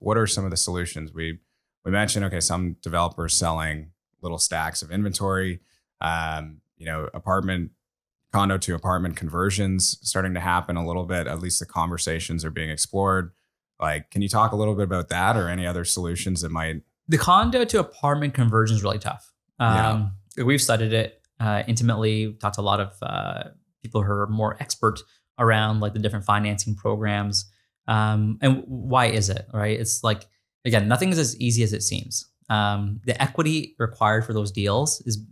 what are some of the solutions? We mentioned, okay, some developers selling little stacks of inventory, condo to apartment conversions starting to happen a little bit. At least the conversations are being explored. Like, can you talk a little bit about that or any other solutions that might? The condo to apartment conversion is really tough. We've studied it intimately, talked to a lot of people who are more expert around like the different financing programs. And why is it, right? It's like, again, nothing is as easy as it seems. The equity required for those deals is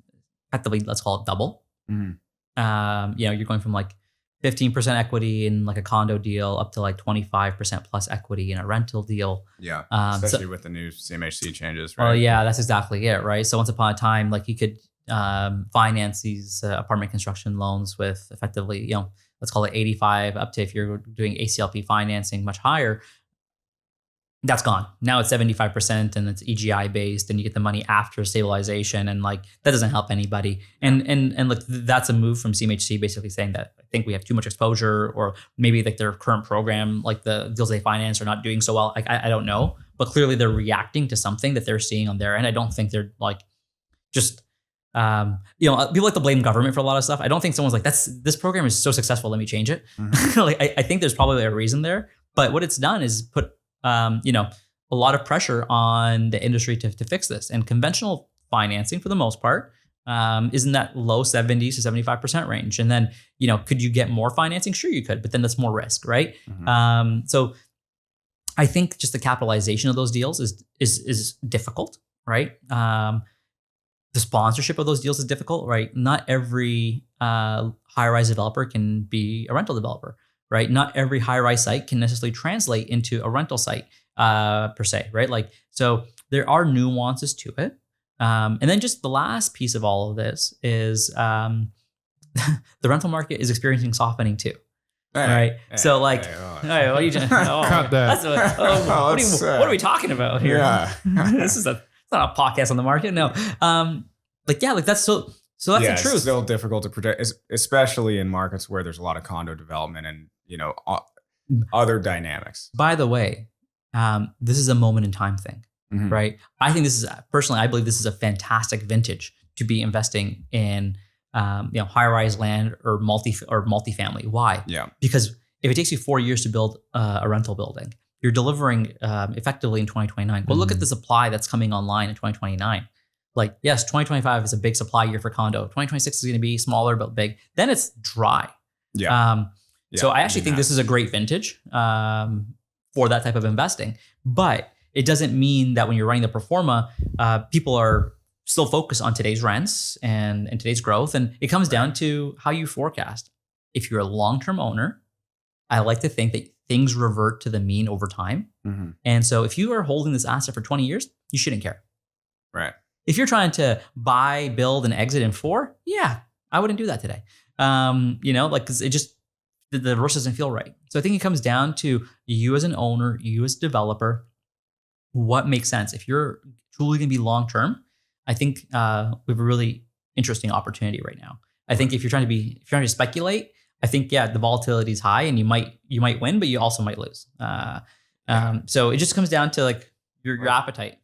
effectively, let's call it double. You're going from like 15% equity in like a condo deal up to like 25% plus equity in a rental deal. Yeah, especially with the new CMHC changes, right? Well, yeah, that's exactly it, right? So once upon a time, like you could finance these apartment construction loans with effectively, let's call it 85 up to, if you're doing ACLP financing much higher, that's gone. Now it's 75% and it's EGI based and you get the money after stabilization, and like that doesn't help anybody. And look, that's a move from CMHC basically saying that I think we have too much exposure, or maybe like their current program, like the deals they finance are not doing so well. Like I don't know, but clearly they're reacting to something that they're seeing on their end. I don't think they're like just people like to blame government for a lot of stuff. I don't think someone's like, this program is so successful, let me change it. Like I think there's probably a reason there, but what it's done is put a lot of pressure on the industry to fix this. And conventional financing, for the most part, is in that low 70s to 75% range. And then, could you get more financing? Sure, you could, but then that's more risk, right? So I think just the capitalization of those deals is difficult, right? The sponsorship of those deals is difficult, right? Not every high-rise developer can be a rental developer. Right? Not every high-rise site can necessarily translate into a rental site per se, right? Like, so there are nuances to it. And then just the last piece of all of this is the rental market is experiencing softening too. Right. So like, what are you doing? Cut that. What are we talking about here? Yeah. It's not a podcast on the market. No. That's so that's the truth. It's still difficult to predict, especially in markets where there's a lot of condo development and, other dynamics. By the way, this is a moment in time thing, right? I think I believe this is a fantastic vintage to be investing in, high-rise land or multifamily. Why? Yeah. Because if it takes you 4 years to build a rental building, you're delivering effectively in 2029. Well, look at the supply that's coming online in 2029. Like, yes, 2025 is a big supply year for condo. 2026 is going to be smaller but big. Then it's dry. Yeah. So I actually think this is a great vintage for that type of investing. But it doesn't mean that when you're running the pro forma, people are still focused on today's rents and today's growth. And it comes down to how you forecast. If you're a long-term owner, I like to think that things revert to the mean over time. And so if you are holding this asset for 20 years, you shouldn't care. Right. If you're trying to buy, build, and exit in 4, yeah, I wouldn't do that today. Because it just, the risk doesn't feel right. So I think it comes down to you as an owner, you as a developer, what makes sense. If you're truly going to be long-term, I think we have a really interesting opportunity right now. I think if you're trying to speculate, I think, the volatility is high and you might win, but you also might lose. So it just comes down to like your appetite.